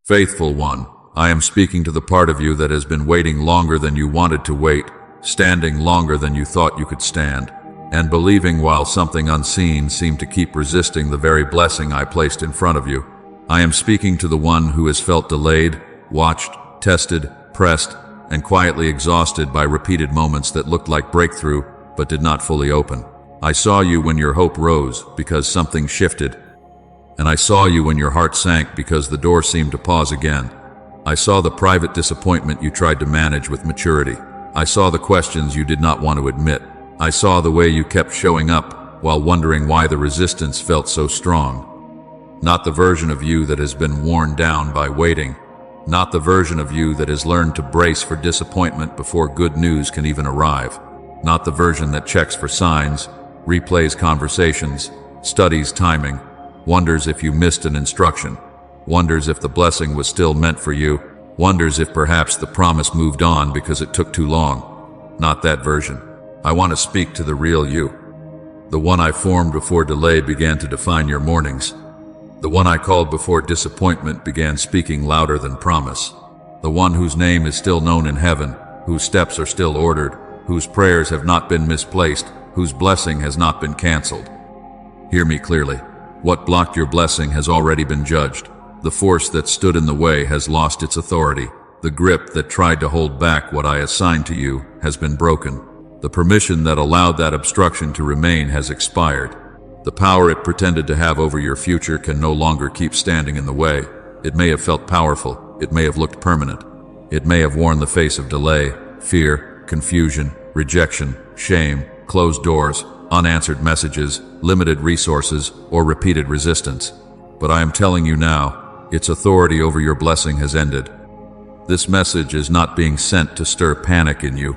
Faithful one, I am speaking to the part of you that has been waiting longer than you wanted to wait, standing longer than you thought you could stand, and believing while something unseen seemed to keep resisting the very blessing I placed in front of you. I am speaking to the one who has felt delayed, watched, tested, pressed, and quietly exhausted by repeated moments that looked like breakthrough but did not fully open. I saw you when your hope rose because something shifted, and I saw you when your heart sank because the door seemed to pause again. I saw the private disappointment you tried to manage with maturity. I saw the questions you did not want to admit. I saw the way you kept showing up while wondering why the resistance felt so strong. Not the version of you that has been worn down by waiting. Not the version of you that has learned to brace for disappointment before good news can even arrive. Not the version that checks for signs, replays conversations, studies timing, wonders if you missed an instruction, wonders if the blessing was still meant for you, wonders if perhaps the promise moved on because it took too long. Not that version. I want to speak to the real you. The one I formed before delay began to define your mornings. The one I called before disappointment began speaking louder than promise. The one whose name is still known in heaven, whose steps are still ordered, whose prayers have not been misplaced, whose blessing has not been canceled. Hear me clearly. What blocked your blessing has already been judged. The force that stood in the way has lost its authority. The grip that tried to hold back what I assigned to you has been broken. The permission that allowed that obstruction to remain has expired. The power it pretended to have over your future can no longer keep standing in the way. It may have felt powerful. It may have looked permanent. It may have worn the face of delay, fear, confusion, rejection, shame, closed doors, unanswered messages, limited resources, or repeated resistance. But I am telling you now, its authority over your blessing has ended. This message is not being sent to stir panic in you.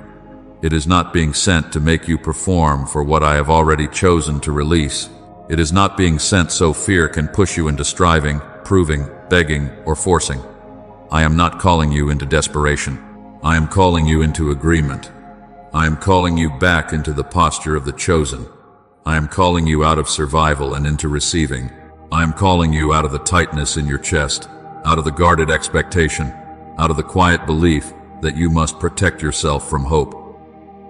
It is not being sent to make you perform for what I have already chosen to release. It is not being sent so fear can push you into striving, proving, begging, or forcing. I am not calling you into desperation. I am calling you into agreement. I am calling you back into the posture of the chosen. I am calling you out of survival and into receiving. I am calling you out of the tightness in your chest, out of the guarded expectation, out of the quiet belief that you must protect yourself from hope.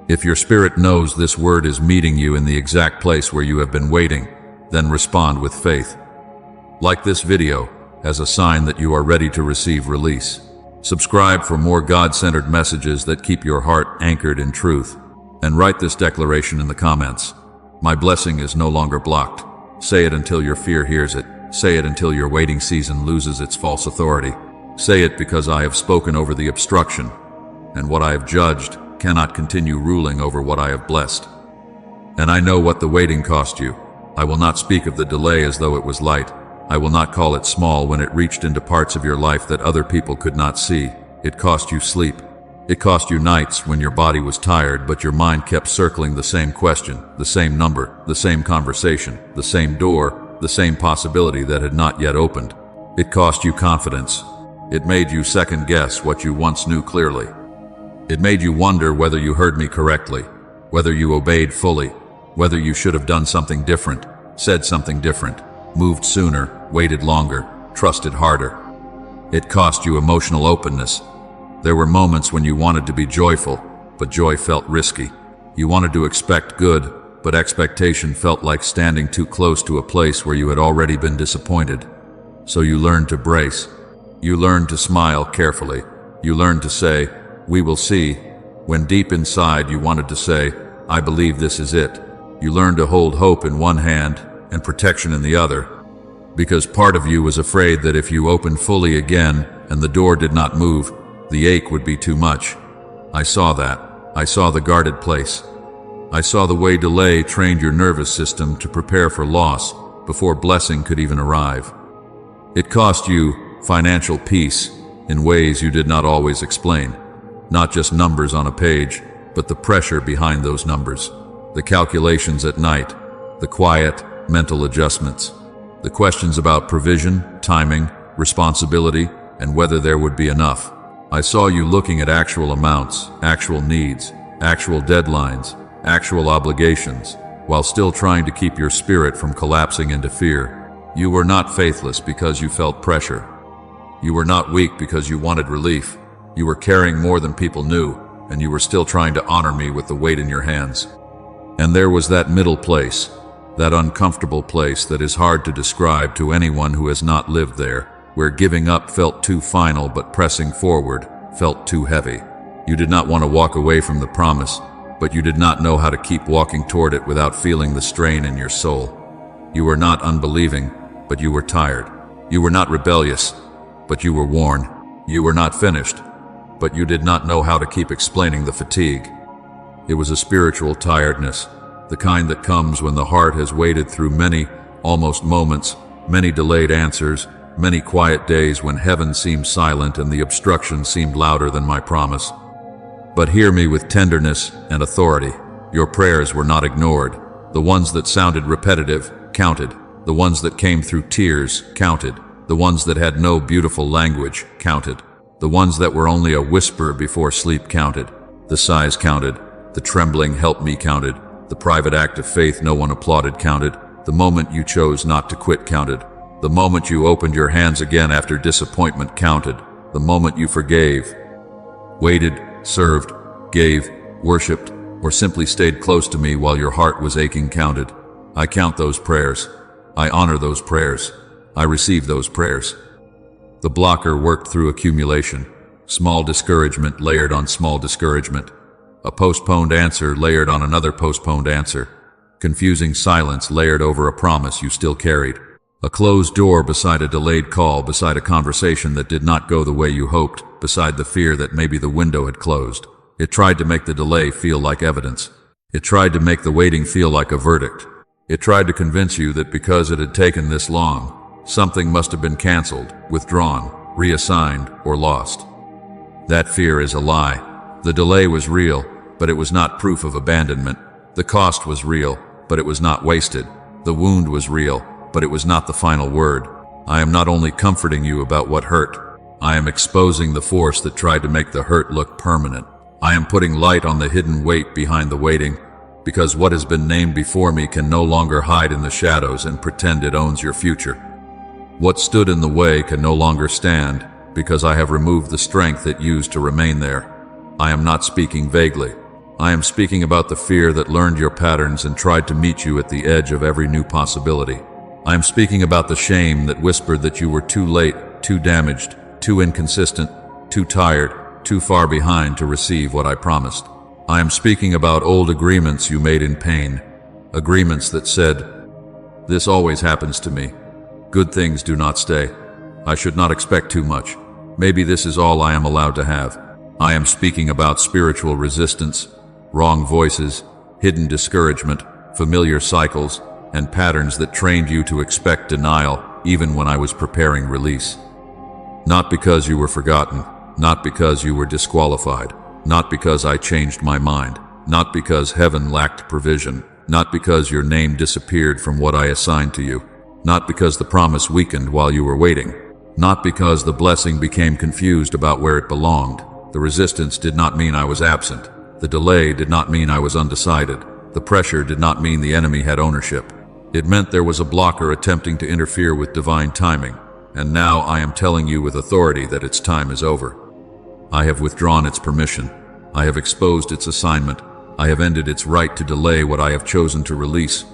If your spirit knows this word is meeting you in the exact place where you have been waiting, then respond with faith. Like this video as a sign that you are ready to receive release. Subscribe for more God-centered messages that keep your heart anchored in truth. And write this declaration in the comments. My blessing is no longer blocked. Say it until your fear hears it. Say it until your waiting season loses its false authority. Say it because I have spoken over the obstruction, and what I have judged cannot continue ruling over what I have blessed. And I know what the waiting cost you. I will not speak of the delay as though it was light. I will not call it small when it reached into parts of your life that other people could not see. It cost you sleep. It cost you nights when your body was tired, but your mind kept circling the same question, the same number, the same conversation, the same door, the same possibility that had not yet opened. It cost you confidence. It made you second guess what you once knew clearly. It made you wonder whether you heard me correctly, whether you obeyed fully, whether you should have done something different, said something different, moved sooner, waited longer, trusted harder. It cost you emotional openness. There were moments when you wanted to be joyful, but joy felt risky. You wanted to expect good, but expectation felt like standing too close to a place where you had already been disappointed. So you learned to brace. You learned to smile carefully. You learned to say, "We will see," when deep inside you wanted to say, "I believe this is it." You learned to hold hope in one hand and protection in the other, because part of you was afraid that if you opened fully again and the door did not move, the ache would be too much. I saw that. I saw the guarded place. I saw the way delay trained your nervous system to prepare for loss before blessing could even arrive. It cost you financial peace in ways you did not always explain. Not just numbers on a page, but the pressure behind those numbers. The calculations at night, the quiet, mental adjustments, the questions about provision, timing, responsibility, and whether there would be enough. I saw you looking at actual amounts, actual needs, actual deadlines, actual obligations, while still trying to keep your spirit from collapsing into fear. You were not faithless because you felt pressure. You were not weak because you wanted relief. You were carrying more than people knew, and you were still trying to honor me with the weight in your hands. And there was that middle place, that uncomfortable place that is hard to describe to anyone who has not lived there, where giving up felt too final but pressing forward felt too heavy. You did not want to walk away from the promise, but you did not know how to keep walking toward it without feeling the strain in your soul. You were not unbelieving, but you were tired. You were not rebellious, but you were worn. You were not finished, but you did not know how to keep explaining the fatigue. It was a spiritual tiredness, the kind that comes when the heart has waded through many, almost moments, many delayed answers, many quiet days when heaven seemed silent and the obstruction seemed louder than my promise. But hear me with tenderness and authority. Your prayers were not ignored. The ones that sounded repetitive counted. The ones that came through tears counted. The ones that had no beautiful language counted. The ones that were only a whisper before sleep counted. The sighs counted. The trembling help me counted. The private act of faith no one applauded counted. The moment you chose not to quit counted. The moment you opened your hands again after disappointment counted. The moment you forgave, waited, served, gave, worshipped, or simply stayed close to me while your heart was aching counted. I count those prayers. I honor those prayers. I receive those prayers. The blocker worked through accumulation. Small discouragement layered on small discouragement. A postponed answer layered on another postponed answer. Confusing silence layered over a promise you still carried. A closed door beside a delayed call, beside a conversation that did not go the way you hoped, beside the fear that maybe the window had closed. It tried to make the delay feel like evidence. It tried to make the waiting feel like a verdict. It tried to convince you that because it had taken this long, something must have been canceled, withdrawn, reassigned, or lost. That fear is a lie. The delay was real, but it was not proof of abandonment. The cost was real, but it was not wasted. The wound was real, but it was not the final word. I am not only comforting you about what hurt, I am exposing the force that tried to make the hurt look permanent. I am putting light on the hidden weight behind the waiting, because what has been named before me can no longer hide in the shadows and pretend it owns your future. What stood in the way can no longer stand, because I have removed the strength it used to remain there. I am not speaking vaguely. I am speaking about the fear that learned your patterns and tried to meet you at the edge of every new possibility. I am speaking about the shame that whispered that you were too late, too damaged, too inconsistent, too tired, too far behind to receive what I promised. I am speaking about old agreements you made in pain, agreements that said, "This always happens to me. Good things do not stay. I should not expect too much. Maybe this is all I am allowed to have." I am speaking about spiritual resistance, wrong voices, hidden discouragement, familiar cycles, and patterns that trained you to expect denial even when I was preparing release. Not because you were forgotten, not because you were disqualified, not because I changed my mind, not because heaven lacked provision, not because your name disappeared from what I assigned to you, not because the promise weakened while you were waiting, not because the blessing became confused about where it belonged. The resistance did not mean I was absent. The delay did not mean I was undecided. The pressure did not mean the enemy had ownership. It meant there was a blocker attempting to interfere with divine timing, and now I am telling you with authority that its time is over. I have withdrawn its permission. I have exposed its assignment. I have ended its right to delay what I have chosen to release.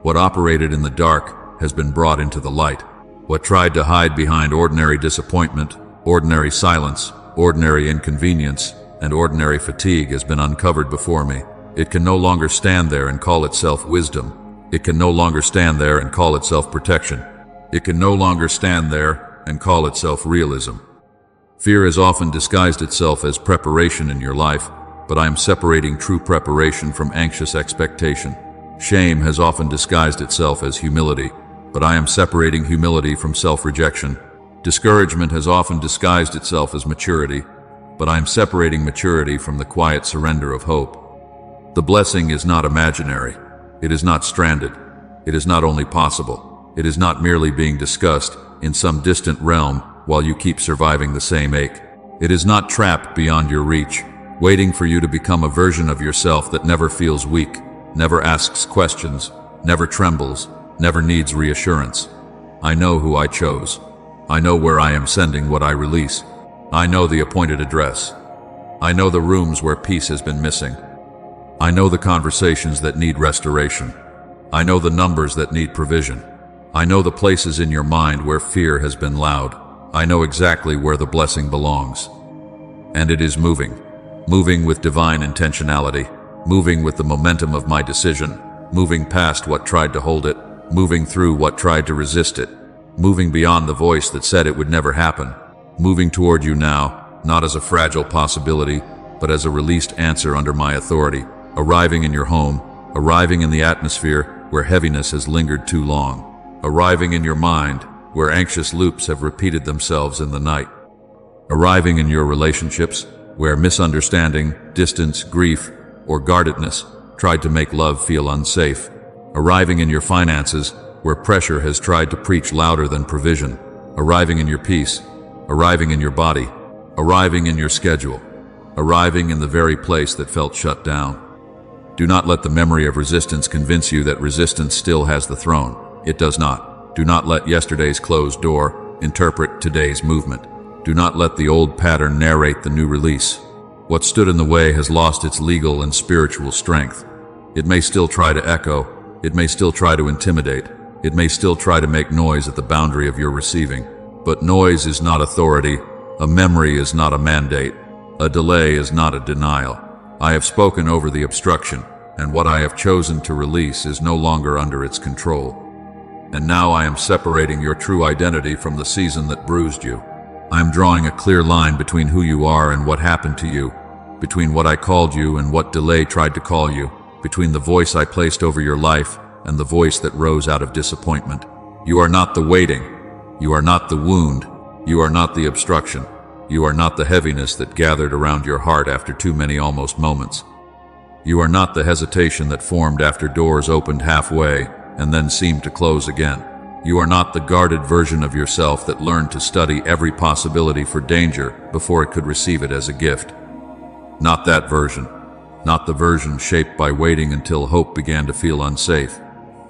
What operated in the dark has been brought into the light. What tried to hide behind ordinary disappointment, ordinary silence, ordinary inconvenience, and ordinary fatigue has been uncovered before me. It can no longer stand there and call itself wisdom. It can no longer stand there and call itself protection. It can no longer stand there and call itself realism. Fear has often disguised itself as preparation in your life, but I am separating true preparation from anxious expectation. Shame has often disguised itself as humility, but I am separating humility from self-rejection. Discouragement has often disguised itself as maturity, but I am separating maturity from the quiet surrender of hope. The blessing is not imaginary. It is not stranded. It is not only possible. It is not merely being discussed in some distant realm while you keep surviving the same ache. It is not trapped beyond your reach, waiting for you to become a version of yourself that never feels weak, never asks questions, never trembles, never needs reassurance. I know who I chose. I know where I am sending what I release. I know the appointed address. I know the rooms where peace has been missing. I know the conversations that need restoration. I know the numbers that need provision. I know the places in your mind where fear has been loud. I know exactly where the blessing belongs. And it is moving. Moving with divine intentionality. Moving with the momentum of my decision. Moving past what tried to hold it. Moving through what tried to resist it. Moving beyond the voice that said it would never happen. Moving toward you now, not as a fragile possibility, but as a released answer under my authority. Arriving in your home. Arriving in the atmosphere where heaviness has lingered too long. Arriving in your mind where anxious loops have repeated themselves in the night. Arriving in your relationships where misunderstanding, distance, grief, or guardedness tried to make love feel unsafe. Arriving in your finances where pressure has tried to preach louder than provision. Arriving in your peace. Arriving in your body. Arriving in your schedule. Arriving in the very place that felt shut down. Do not let the memory of resistance convince you that resistance still has the throne. It does not. Do not let yesterday's closed door interpret today's movement. Do not let the old pattern narrate the new release. What stood in the way has lost its legal and spiritual strength. It may still try to echo. It may still try to intimidate. It may still try to make noise at the boundary of your receiving. But noise is not authority. A memory is not a mandate. A delay is not a denial. I have spoken over the obstruction, and what I have chosen to release is no longer under its control. And now I am separating your true identity from the season that bruised you. I am drawing a clear line between who you are and what happened to you, between what I called you and what delay tried to call you, between the voice I placed over your life and the voice that rose out of disappointment. You are not the waiting. You are not the wound. You are not the obstruction. You are not the heaviness that gathered around your heart after too many almost moments. You are not the hesitation that formed after doors opened halfway and then seemed to close again. You are not the guarded version of yourself that learned to study every possibility for danger before it could receive it as a gift. Not that version. Not the version shaped by waiting until hope began to feel unsafe.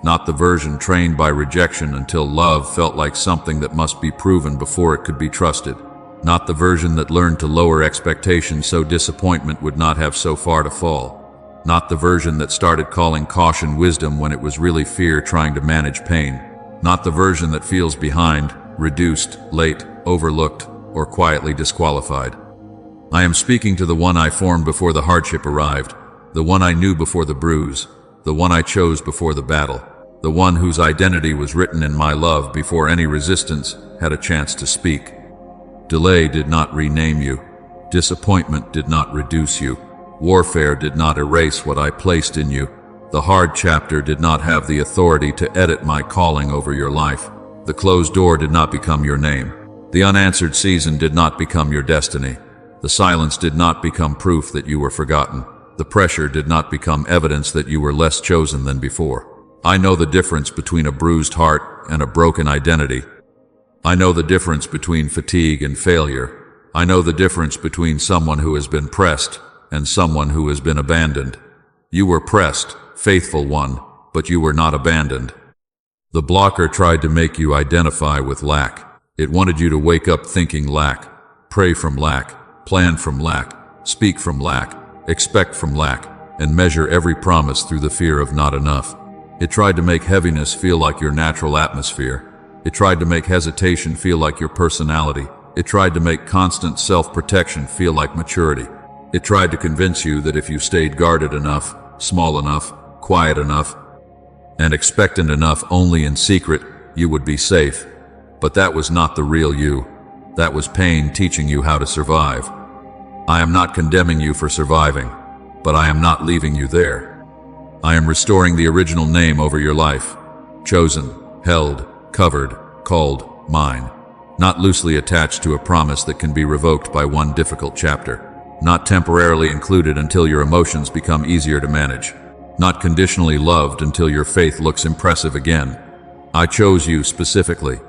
Not the version trained by rejection until love felt like something that must be proven before it could be trusted. Not the version that learned to lower expectations so disappointment would not have so far to fall. Not the version that started calling caution wisdom when it was really fear trying to manage pain. Not the version that feels behind, reduced, late, overlooked, or quietly disqualified. I am speaking to the one I formed before the hardship arrived, the one I knew before the bruise, the one I chose before the battle, the one whose identity was written in my love before any resistance had a chance to speak. Delay did not rename you. Disappointment did not reduce you. Warfare did not erase what I placed in you. The hard chapter did not have the authority to edit my calling over your life. The closed door did not become your name. The unanswered season did not become your destiny. The silence did not become proof that you were forgotten. The pressure did not become evidence that you were less chosen than before. I know the difference between a bruised heart and a broken identity. I know the difference between fatigue and failure. I know the difference between someone who has been pressed and someone who has been abandoned. You were pressed, faithful one, but you were not abandoned. The blocker tried to make you identify with lack. It wanted you to wake up thinking lack, pray from lack, plan from lack, speak from lack, expect from lack, and measure every promise through the fear of not enough. It tried to make heaviness feel like your natural atmosphere. It tried to make hesitation feel like your personality. It tried to make constant self-protection feel like maturity. It tried to convince you that if you stayed guarded enough, small enough, quiet enough, and expectant enough only in secret, you would be safe. But that was not the real you. That was pain teaching you how to survive. I am not condemning you for surviving, but I am not leaving you there. I am restoring the original name over your life. Chosen, held, covered, called, mine. Not loosely attached to a promise that can be revoked by one difficult chapter. Not temporarily included until your emotions become easier to manage. Not conditionally loved until your faith looks impressive again. I chose you specifically.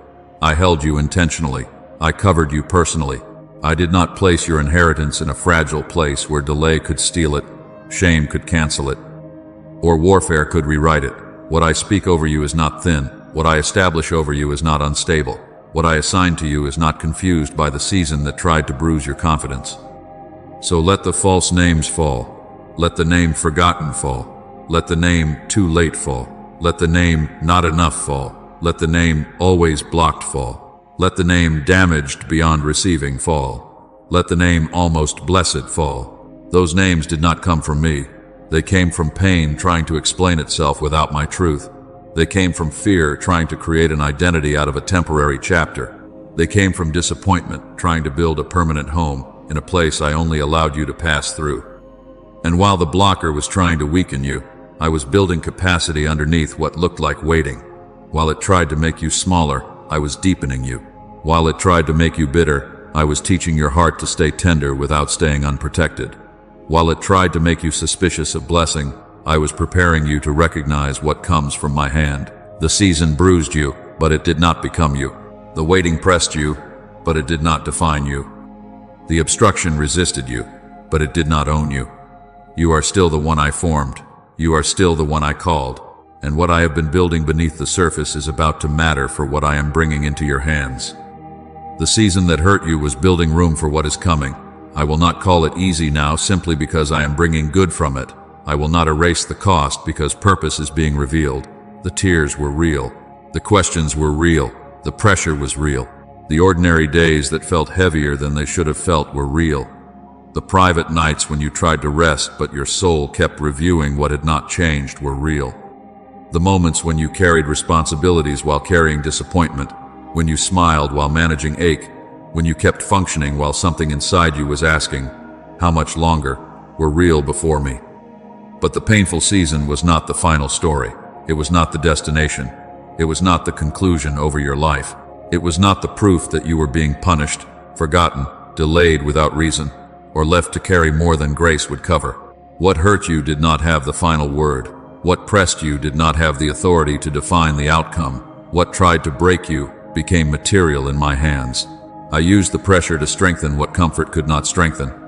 I held you intentionally. I covered you personally. I did not place your inheritance in a fragile place where delay could steal it, shame could cancel it, or warfare could rewrite it. What I speak over you is not thin. What I establish over you is not unstable. What I assign to you is not confused by the season that tried to bruise your confidence. So let the false names fall. Let the name forgotten fall. Let the name too late fall. Let the name not enough fall. Let the name always blocked fall. Let the name damaged beyond receiving fall. Let the name almost blessed fall. Those names did not come from me. They came from pain trying to explain itself without my truth. They came from fear trying to create an identity out of a temporary chapter. They came from disappointment trying to build a permanent home in a place I only allowed you to pass through. And while the blocker was trying to weaken you, I was building capacity underneath what looked like waiting. While it tried to make you smaller, I was deepening you. While it tried to make you bitter, I was teaching your heart to stay tender without staying unprotected. While it tried to make you suspicious of blessing, I was preparing you to recognize what comes from my hand. The season bruised you, but it did not become you. The waiting pressed you, but it did not define you. The obstruction resisted you, but it did not own you. You are still the one I formed. You are still the one I called. And what I have been building beneath the surface is about to matter for what I am bringing into your hands. The season that hurt you was building room for what is coming. I will not call it easy now simply because I am bringing good from it. I will not erase the cost because purpose is being revealed. The tears were real. The questions were real. The pressure was real. The ordinary days that felt heavier than they should have felt were real. The private nights when you tried to rest but your soul kept reviewing what had not changed were real. The moments when you carried responsibilities while carrying disappointment, when you smiled while managing ache, when you kept functioning while something inside you was asking, how much longer, were real before me. But the painful season was not the final story. It was not the destination. It was not the conclusion over your life. It was not the proof that you were being punished, forgotten, delayed without reason, or left to carry more than grace would cover. What hurt you did not have the final word. What pressed you did not have the authority to define the outcome. What tried to break you became material in my hands. I used the pressure to strengthen what comfort could not strengthen.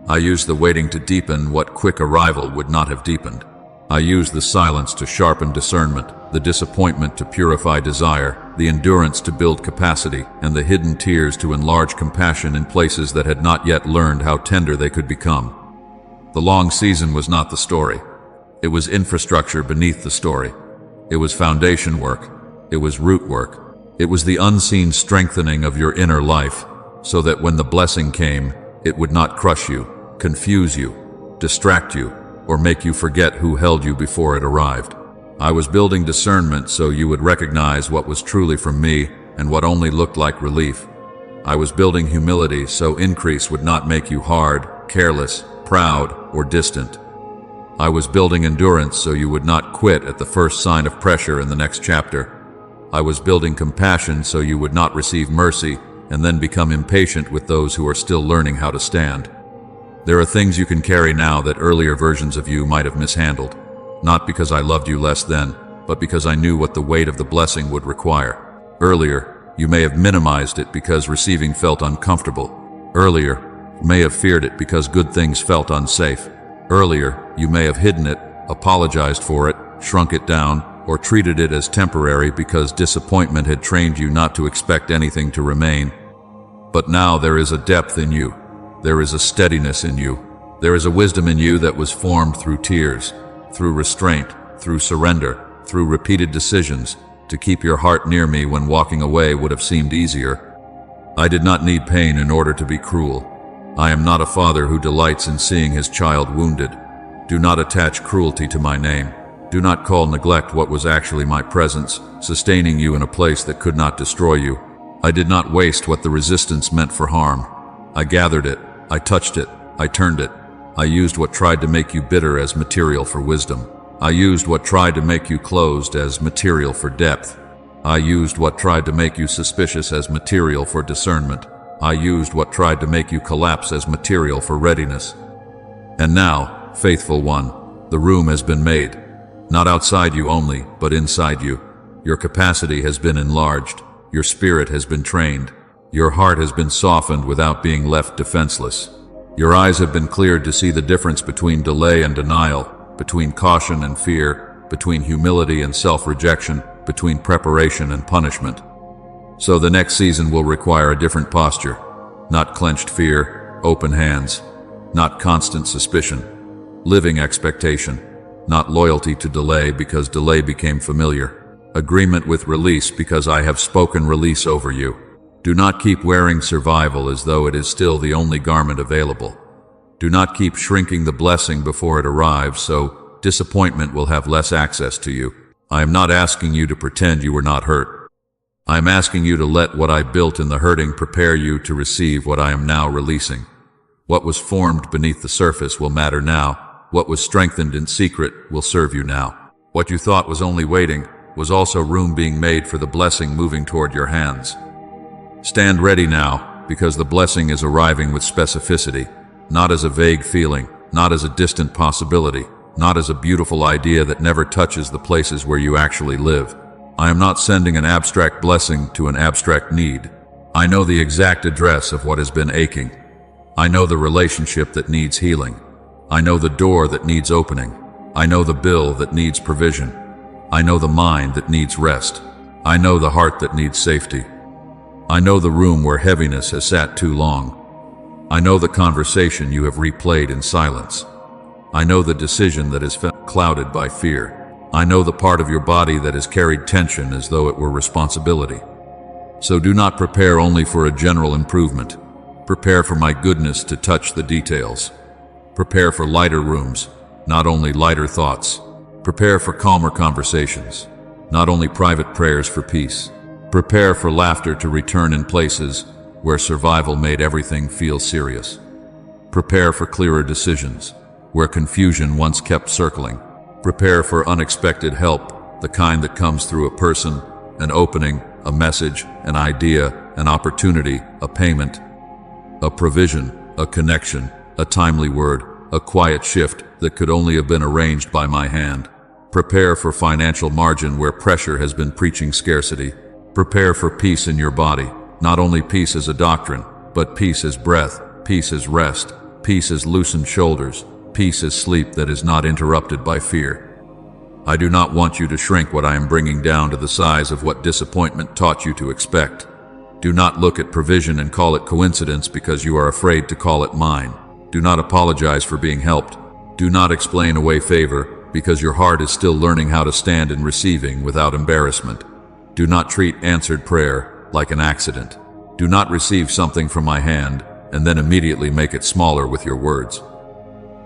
I used the waiting to deepen what quick arrival would not have deepened. I used the silence to sharpen discernment, the disappointment to purify desire, the endurance to build capacity, and the hidden tears to enlarge compassion in places that had not yet learned how tender they could become. The long season was not the story. It was infrastructure beneath the story. It was foundation work. It was root work. It was the unseen strengthening of your inner life, so that when the blessing came, it would not crush you, confuse you, distract you, or make you forget who held you before it arrived. I was building discernment so you would recognize what was truly from me and what only looked like relief. I was building humility so increase would not make you hard, careless, proud, or distant. I was building endurance so you would not quit at the first sign of pressure in the next chapter. I was building compassion so you would not receive mercy and then become impatient with those who are still learning how to stand. There are things you can carry now that earlier versions of you might have mishandled, not because I loved you less then, but because I knew what the weight of the blessing would require. Earlier, you may have minimized it because receiving felt uncomfortable. Earlier, you may have feared it because good things felt unsafe. Earlier, you may have hidden it, apologized for it, shrunk it down, or treated it as temporary because disappointment had trained you not to expect anything to remain. But now there is a depth in you. There is a steadiness in you. There is a wisdom in you that was formed through tears, through restraint, through surrender, through repeated decisions to keep your heart near me when walking away would have seemed easier. I did not need pain in order to be cruel. I am not a father who delights in seeing his child wounded. Do not attach cruelty to my name. Do not call neglect what was actually my presence, sustaining you in a place that could not destroy you. I did not waste what the resistance meant for harm. I gathered it, I touched it, I turned it. I used what tried to make you bitter as material for wisdom. I used what tried to make you closed as material for depth. I used what tried to make you suspicious as material for discernment. I used what tried to make you collapse as material for readiness. And now, faithful one, the room has been made. Not outside you only, but inside you. Your capacity has been enlarged. Your spirit has been trained. Your heart has been softened without being left defenseless. Your eyes have been cleared to see the difference between delay and denial, between caution and fear, between humility and self-rejection, between preparation and punishment. So the next season will require a different posture. Not clenched fear, open hands. Not constant suspicion. Living expectation. Not loyalty to delay because delay became familiar. Agreement with release because I have spoken release over you. Do not keep wearing survival as though it is still the only garment available. Do not keep shrinking the blessing before it arrives, so disappointment will have less access to you. I am not asking you to pretend you were not hurt. I am asking you to let what I built in the hurting prepare you to receive what I am now releasing. What was formed beneath the surface will matter now. What was strengthened in secret will serve you now. What you thought was only waiting was also room being made for the blessing moving toward your hands. Stand ready now, because the blessing is arriving with specificity, not as a vague feeling, not as a distant possibility, not as a beautiful idea that never touches the places where you actually live. I am not sending an abstract blessing to an abstract need. I know the exact address of what has been aching. I know the relationship that needs healing. I know the door that needs opening. I know the bill that needs provision. I know the mind that needs rest. I know the heart that needs safety. I know the room where heaviness has sat too long. I know the conversation you have replayed in silence. I know the decision that is clouded by fear. I know the part of your body that has carried tension as though it were responsibility. So do not prepare only for a general improvement. Prepare for my goodness to touch the details. Prepare for lighter rooms, not only lighter thoughts. Prepare for calmer conversations, not only private prayers for peace. Prepare for laughter to return in places where survival made everything feel serious. Prepare for clearer decisions, where confusion once kept circling. Prepare for unexpected help, the kind that comes through a person, an opening, a message, an idea, an opportunity, a payment, a provision, a connection, a timely word, a quiet shift that could only have been arranged by my hand. Prepare for financial margin where pressure has been preaching scarcity. Prepare for peace in your body, not only peace as a doctrine, but peace as breath, peace as rest, peace as loosened shoulders, peace as sleep that is not interrupted by fear. I do not want you to shrink what I am bringing down to the size of what disappointment taught you to expect. Do not look at provision and call it coincidence because you are afraid to call it mine. Do not apologize for being helped. Do not explain away favor because your heart is still learning how to stand in receiving without embarrassment. Do not treat answered prayer like an accident. Do not receive something from my hand and then immediately make it smaller with your words.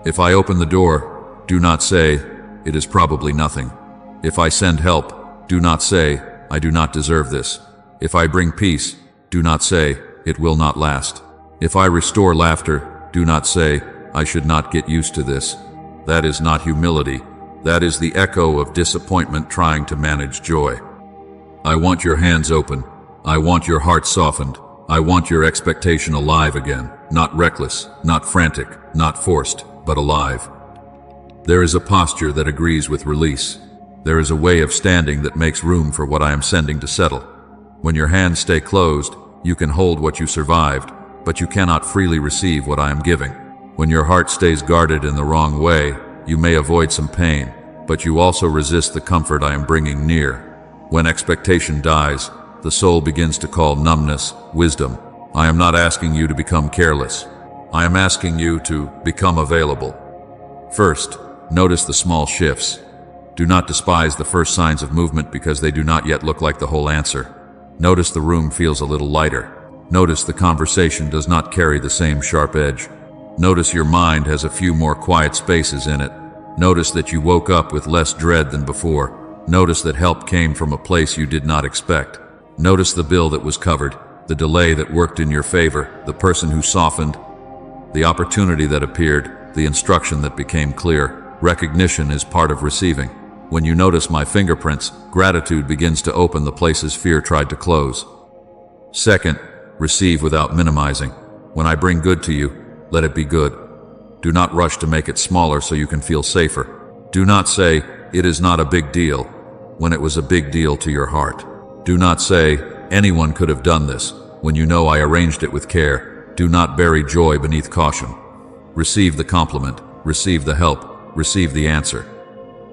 If I open the door, do not say, "It is probably nothing." If I send help, do not say, "I do not deserve this." If I bring peace, do not say, "It will not last." If I restore laughter, do not say, "I should not get used to this." That is not humility. That is the echo of disappointment trying to manage joy. I want your hands open. I want your heart softened. I want your expectation alive again, not reckless, not frantic, not forced, but alive. There is a posture that agrees with release. There is a way of standing that makes room for what I am sending to settle. When your hands stay closed, you can hold what you survived, but you cannot freely receive what I am giving. When your heart stays guarded in the wrong way, you may avoid some pain, but you also resist the comfort I am bringing near. When expectation dies, the soul begins to call numbness wisdom. I am not asking you to become careless. I am asking you to become available. First, notice the small shifts. Do not despise the first signs of movement because they do not yet look like the whole answer. Notice the room feels a little lighter. Notice the conversation does not carry the same sharp edge. Notice your mind has a few more quiet spaces in it. Notice that you woke up with less dread than before. Notice that help came from a place you did not expect. Notice the bill that was covered, the delay that worked in your favor, the person who softened, the opportunity that appeared, the instruction that became clear. Recognition is part of receiving. When you notice my fingerprints, gratitude begins to open the places fear tried to close. Second, receive without minimizing. When I bring good to you, let it be good. Do not rush to make it smaller so you can feel safer. Do not say, "It is not a big deal," when it was a big deal to your heart. Do not say, "Anyone could have done this," when you know I arranged it with care. Do not bury joy beneath caution. Receive the compliment, receive the help, receive the answer.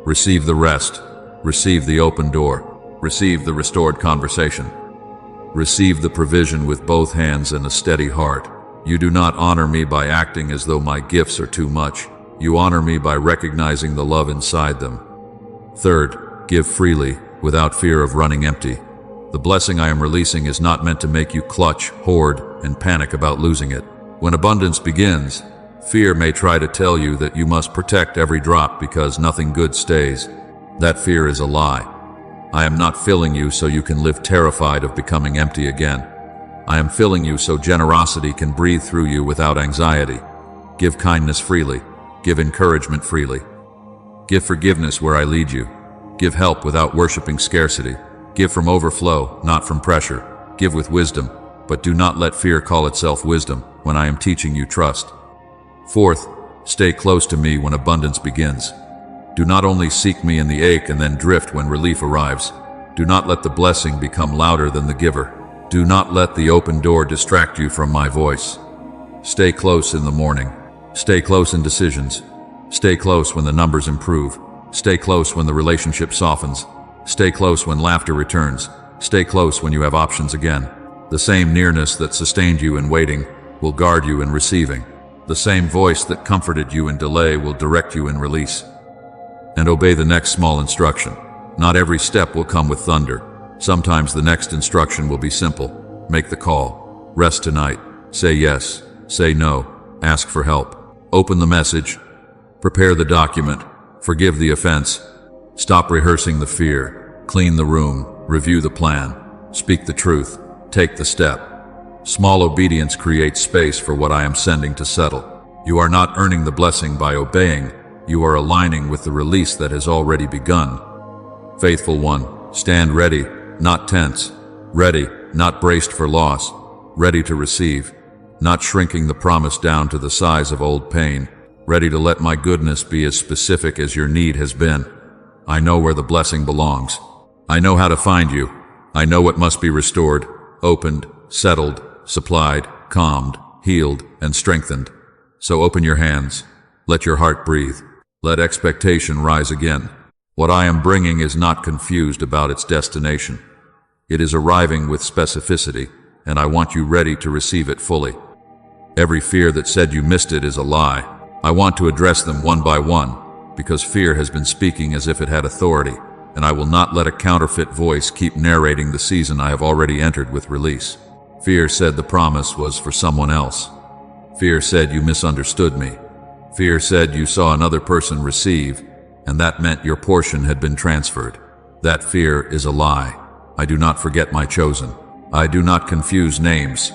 Receive the rest, receive the open door, receive the restored conversation. Receive the provision with both hands and a steady heart. You do not honor me by acting as though my gifts are too much. You honor me by recognizing the love inside them. Third, give freely, without fear of running empty. The blessing I am releasing is not meant to make you clutch, hoard, and panic about losing it. When abundance begins, fear may try to tell you that you must protect every drop because nothing good stays. That fear is a lie. I am not filling you so you can live terrified of becoming empty again. I am filling you so generosity can breathe through you without anxiety. Give kindness freely. Give encouragement freely. Give forgiveness where I lead you. Give help without worshiping scarcity. Give from overflow, not from pressure. Give with wisdom, but do not let fear call itself wisdom when I am teaching you trust. Fourth, stay close to me when abundance begins. Do not only seek me in the ache and then drift when relief arrives. Do not let the blessing become louder than the giver. Do not let the open door distract you from my voice. Stay close in the morning. Stay close in decisions. Stay close when the numbers improve. Stay close when the relationship softens. Stay close when laughter returns. Stay close when you have options again. The same nearness that sustained you in waiting will guard you in receiving. The same voice that comforted you in delay will direct you in release. And obey the next small instruction. Not every step will come with thunder. Sometimes the next instruction will be simple. Make the call. Rest tonight. Say yes. Say no. Ask for help. Open the message. Prepare the document. Forgive the offense. Stop rehearsing the fear. Clean the room. Review the plan. Speak the truth. Take the step. Small obedience creates space for what I am sending to settle. You are not earning the blessing by obeying. You are aligning with the release that has already begun. Faithful one, stand ready, not tense. Ready, not braced for loss. Ready to receive, not shrinking the promise down to the size of old pain. Ready to let my goodness be as specific as your need has been. I know where the blessing belongs. I know how to find you. I know what must be restored, opened, settled, supplied, calmed, healed, and strengthened. So open your hands. Let your heart breathe. Let expectation rise again. What I am bringing is not confused about its destination. It is arriving with specificity, and I want you ready to receive it fully. Every fear that said you missed it is a lie. I want to address them one by one, because fear has been speaking as if it had authority, and I will not let a counterfeit voice keep narrating the season I have already entered with release. Fear said the promise was for someone else. Fear said you misunderstood me. Fear said you saw another person receive, and that meant your portion had been transferred. That fear is a lie. I do not forget my chosen. I do not confuse names.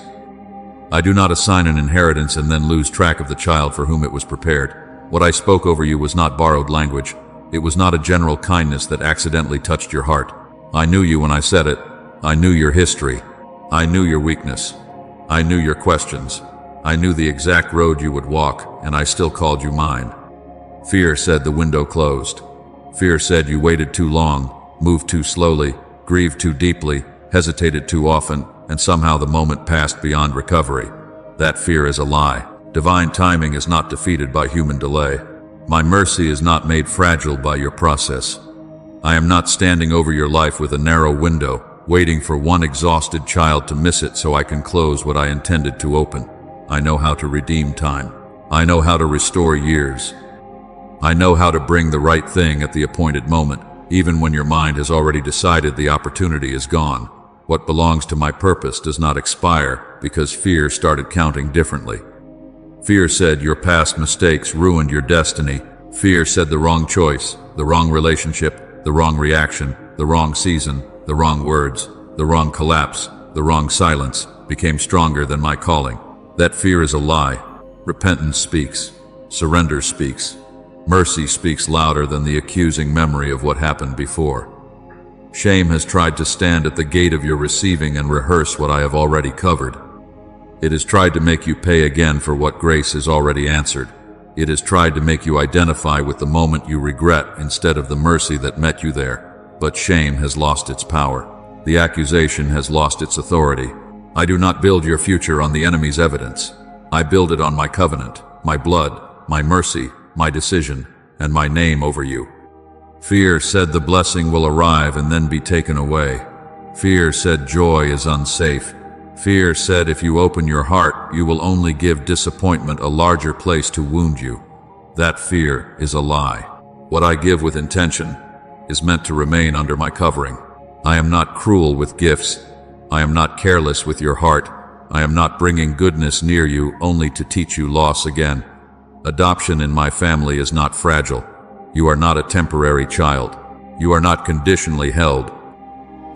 I do not assign an inheritance and then lose track of the child for whom it was prepared. What I spoke over you was not borrowed language. It was not a general kindness that accidentally touched your heart. I knew you when I said it. I knew your history. I knew your weakness. I knew your questions. I knew the exact road you would walk, and I still called you mine. Fear said the window closed. Fear said you waited too long, moved too slowly, grieved too deeply, hesitated too often, and somehow the moment passed beyond recovery. That fear is a lie. Divine timing is not defeated by human delay. My mercy is not made fragile by your process. I am not standing over your life with a narrow window, waiting for one exhausted child to miss it so I can close what I intended to open. I know how to redeem time. I know how to restore years. I know how to bring the right thing at the appointed moment, even when your mind has already decided the opportunity is gone. What belongs to my purpose does not expire because fear started counting differently. Fear said your past mistakes ruined your destiny. Fear said the wrong choice, the wrong relationship, the wrong reaction, the wrong season, the wrong words, the wrong collapse, the wrong silence became stronger than my calling. That fear is a lie. Repentance speaks. Surrender speaks. Mercy speaks louder than the accusing memory of what happened before. Shame has tried to stand at the gate of your receiving and rehearse what I have already covered. It has tried to make you pay again for what grace has already answered. It has tried to make you identify with the moment you regret instead of the mercy that met you there. But shame has lost its power. The accusation has lost its authority. I do not build your future on the enemy's evidence. I build it on my covenant, my blood, my mercy, my decision, and my name over you. Fear said the blessing will arrive and then be taken away. Fear said joy is unsafe. Fear said if you open your heart, you will only give disappointment a larger place to wound you. That fear is a lie. What I give with intention is meant to remain under my covering. I am not cruel with gifts. I am not careless with your heart. I am not bringing goodness near you only to teach you loss again. Adoption in my family is not fragile. You are not a temporary child. You are not conditionally held.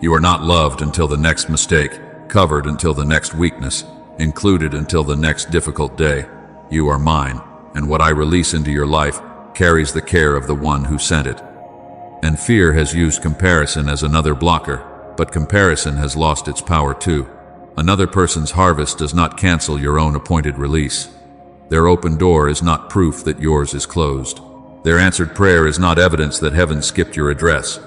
You are not loved until the next mistake, covered until the next weakness, included until the next difficult day. You are mine, and what I release into your life carries the care of the one who sent it. And fear has used comparison as another blocker, but comparison has lost its power too. Another person's harvest does not cancel your own appointed release. Their open door is not proof that yours is closed. Their answered prayer is not evidence that heaven skipped your address.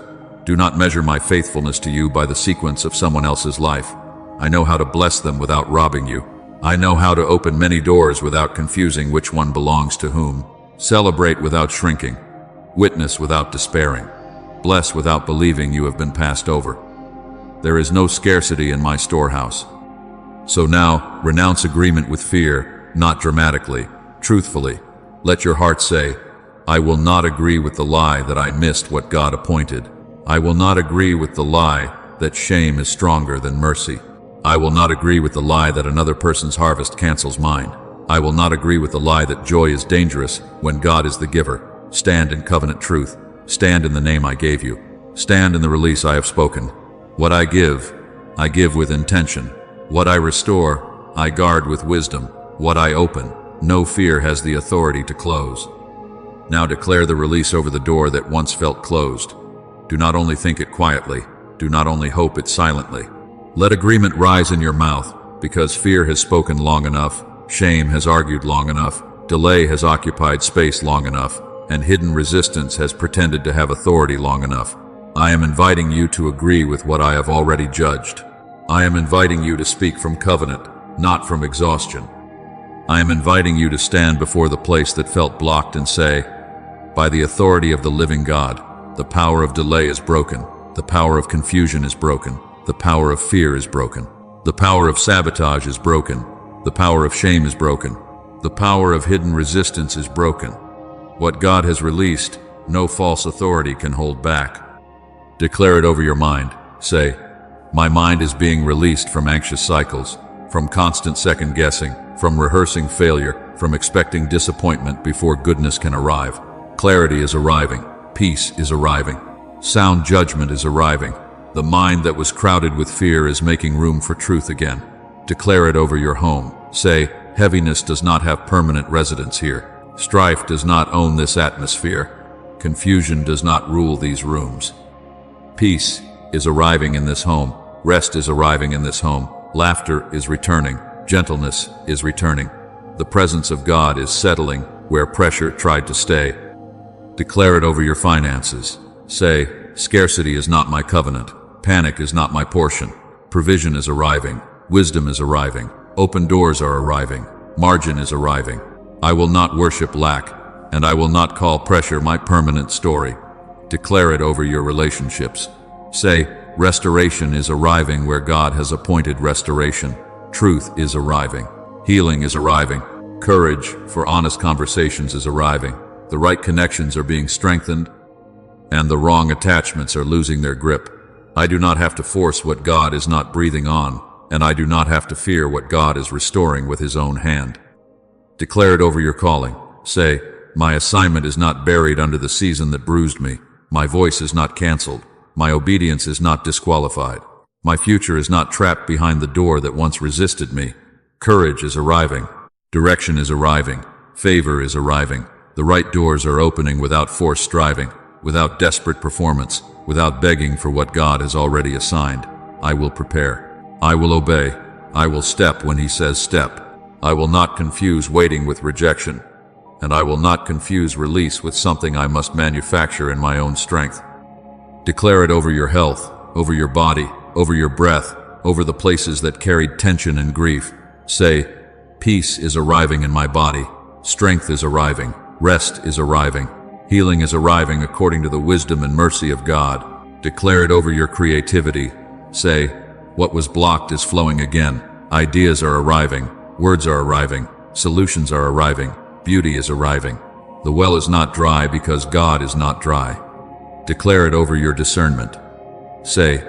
Do not measure my faithfulness to you by the sequence of someone else's life. I know how to bless them without robbing you. I know how to open many doors without confusing which one belongs to whom. Celebrate without shrinking. Witness without despairing. Bless without believing you have been passed over. There is no scarcity in my storehouse. So now, renounce agreement with fear, not dramatically, truthfully. Let your heart say, I will not agree with the lie that I missed what God appointed. I will not agree with the lie that shame is stronger than mercy. I will not agree with the lie that another person's harvest cancels mine. I will not agree with the lie that joy is dangerous when God is the giver. Stand in covenant truth. Stand in the name I gave you. Stand in the release I have spoken. What I give with intention. What I restore, I guard with wisdom. What I open, no fear has the authority to close. Now declare the release over the door that once felt closed. Do not only think it quietly, do not only hope it silently. Let agreement rise in your mouth, because fear has spoken long enough, shame has argued long enough, delay has occupied space long enough, and hidden resistance has pretended to have authority long enough. I am inviting you to agree with what I have already judged. I am inviting you to speak from covenant, not from exhaustion. I am inviting you to stand before the place that felt blocked and say, by the authority of the living God, the power of delay is broken. The power of confusion is broken. The power of fear is broken. The power of sabotage is broken. The power of shame is broken. The power of hidden resistance is broken. What God has released, no false authority can hold back. Declare it over your mind. Say, my mind is being released from anxious cycles, from constant second guessing, from rehearsing failure, from expecting disappointment before goodness can arrive. Clarity is arriving. Peace is arriving. Sound judgment is arriving. The mind that was crowded with fear is making room for truth again. Declare it over your home. Say, heaviness does not have permanent residence here. Strife does not own this atmosphere. Confusion does not rule these rooms. Peace is arriving in this home. Rest is arriving in this home. Laughter is returning. Gentleness is returning. The presence of God is settling where pressure tried to stay. Declare it over your finances. Say, scarcity is not my covenant. Panic is not my portion. Provision is arriving. Wisdom is arriving. Open doors are arriving. Margin is arriving. I will not worship lack, and I will not call pressure my permanent story. Declare it over your relationships. Say, restoration is arriving where God has appointed restoration. Truth is arriving. Healing is arriving. Courage for honest conversations is arriving. The right connections are being strengthened, and the wrong attachments are losing their grip. I do not have to force what God is not breathing on, and I do not have to fear what God is restoring with His own hand. Declare it over your calling. Say, my assignment is not buried under the season that bruised me. My voice is not canceled. My obedience is not disqualified. My future is not trapped behind the door that once resisted me. Courage is arriving. Direction is arriving. Favor is arriving. The right doors are opening without forced striving, without desperate performance, without begging for what God has already assigned. I will prepare. I will obey. I will step when He says step. I will not confuse waiting with rejection, and I will not confuse release with something I must manufacture in my own strength. Declare it over your health, over your body, over your breath, over the places that carried tension and grief. Say, peace is arriving in my body. Strength is arriving. Rest is arriving. Healing is arriving according to the wisdom and mercy of God. Declare it over your creativity. Say, what was blocked is flowing again. Ideas are arriving, words are arriving, solutions are arriving, beauty is arriving. The well is not dry because God is not dry. Declare it over your discernment. Say,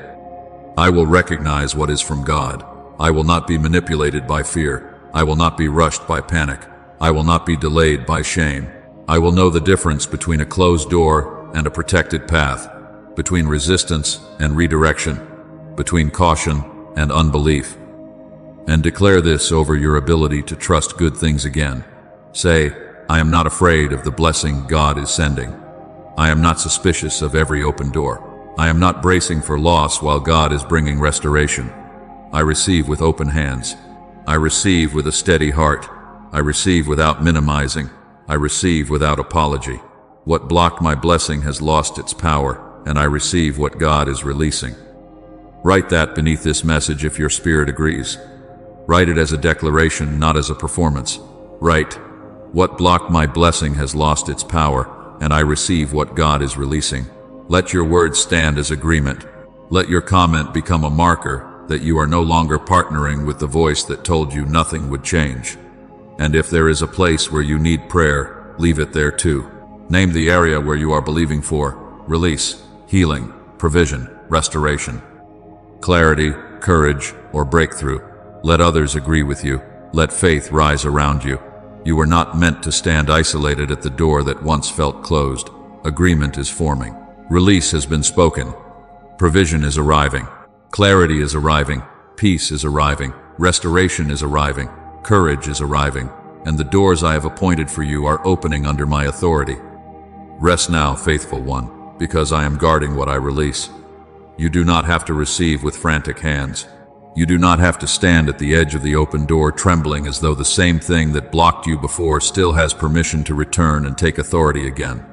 I will recognize what is from God. I will not be manipulated by fear. I will not be rushed by panic. I will not be delayed by shame. I will know the difference between a closed door and a protected path, between resistance and redirection, between caution and unbelief. And declare this over your ability to trust good things again. Say, I am not afraid of the blessing God is sending. I am not suspicious of every open door. I am not bracing for loss while God is bringing restoration. I receive with open hands. I receive with a steady heart. I receive without minimizing. I receive without apology. What blocked my blessing has lost its power, and I receive what God is releasing. Write that beneath this message if your spirit agrees. Write it as a declaration, not as a performance. Write, what blocked my blessing has lost its power, and I receive what God is releasing. Let your words stand as agreement. Let your comment become a marker that you are no longer partnering with the voice that told you nothing would change. And if there is a place where you need prayer, leave it there too. Name the area where you are believing for release, healing, provision, restoration, clarity, courage, or breakthrough. Let others agree with you. Let faith rise around you. You were not meant to stand isolated at the door that once felt closed. Agreement is forming. Release has been spoken. Provision is arriving. Clarity is arriving. Peace is arriving. Restoration is arriving. Courage is arriving. And the doors I have appointed for you are opening under my authority. Rest now, faithful one, because I am guarding what I release. You do not have to receive with frantic hands. You do not have to stand at the edge of the open door trembling as though the same thing that blocked you before still has permission to return and take authority again.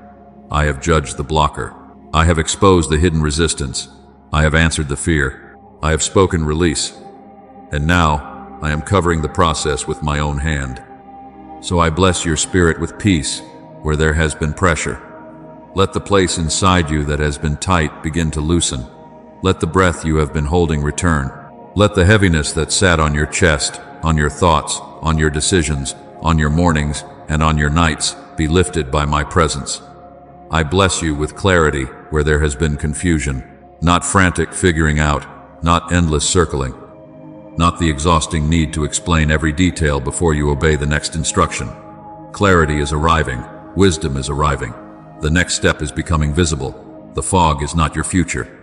I have judged the blocker. I have exposed the hidden resistance. I have answered the fear. I have spoken release. And now I am covering the process with my own hand. So I bless your spirit with peace where there has been pressure. Let the place inside you that has been tight begin to loosen. Let the breath you have been holding return. Let the heaviness that sat on your chest, on your thoughts, on your decisions, on your mornings, and on your nights be lifted by my presence. I bless you with clarity where there has been confusion, not frantic figuring out, not endless circling, not the exhausting need to explain every detail before you obey the next instruction. Clarity is arriving. Wisdom is arriving. The next step is becoming visible. The fog is not your future.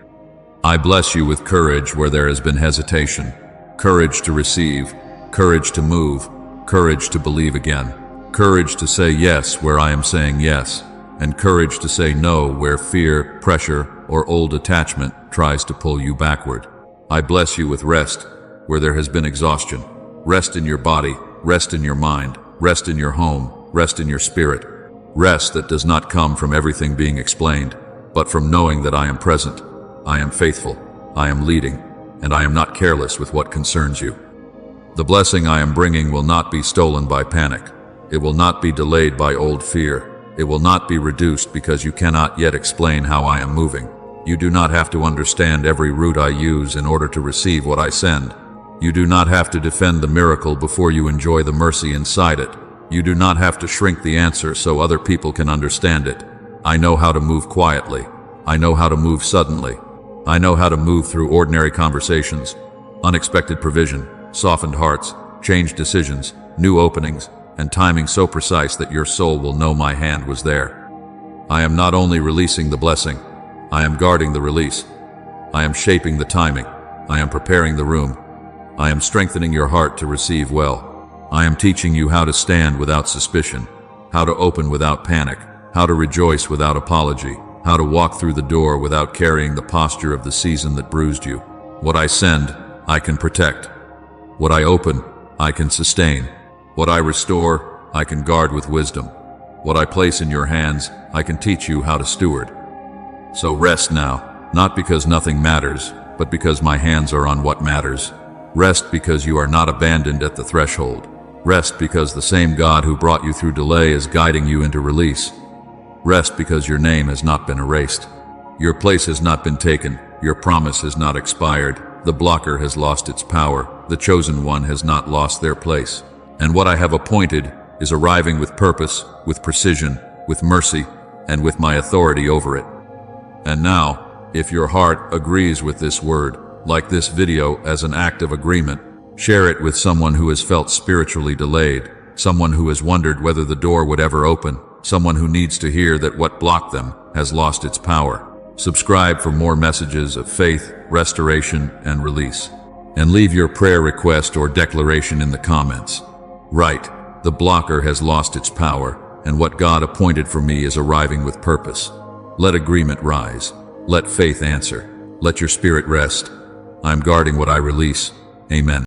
I bless you with courage where there has been hesitation, courage to receive, courage to move, courage to believe again, courage to say yes where I am saying yes, and courage to say no where fear, pressure, or old attachment tries to pull you backward. I bless you with rest where there has been exhaustion. Rest in your body, rest in your mind, rest in your home, rest in your spirit. Rest that does not come from everything being explained, but from knowing that I am present. I am faithful, I am leading, and I am not careless with what concerns you. The blessing I am bringing will not be stolen by panic. It will not be delayed by old fear. It will not be reduced because you cannot yet explain how I am moving. You do not have to understand every route I use in order to receive what I send. You do not have to defend the miracle before you enjoy the mercy inside it. You do not have to shrink the answer so other people can understand it. I know how to move quietly. I know how to move suddenly. I know how to move through ordinary conversations, unexpected provision, softened hearts, changed decisions, new openings, and timing so precise that your soul will know my hand was there. I am not only releasing the blessing, I am guarding the release. I am shaping the timing. I am preparing the room. I am strengthening your heart to receive well. I am teaching you how to stand without suspicion, how to open without panic, how to rejoice without apology, how to walk through the door without carrying the posture of the season that bruised you. What I send, I can protect. What I open, I can sustain. What I restore, I can guard with wisdom. What I place in your hands, I can teach you how to steward. So rest now, not because nothing matters, but because my hands are on what matters. Rest because you are not abandoned at the threshold. Rest because the same God who brought you through delay is guiding you into release. Rest because your name has not been erased. Your place has not been taken. Your promise has not expired. The blocker has lost its power. The chosen one has not lost their place. And what I have appointed is arriving with purpose, with precision, with mercy, and with my authority over it. And now, if your heart agrees with this word, like this video as an act of agreement, share it with someone who has felt spiritually delayed, someone who has wondered whether the door would ever open, someone who needs to hear that what blocked them has lost its power. Subscribe for more messages of faith, restoration, and release. And leave your prayer request or declaration in the comments. Write, the blocker has lost its power, and what God appointed for me is arriving with purpose. Let agreement rise. Let faith answer. Let your spirit rest. I'm guarding what I release. Amen.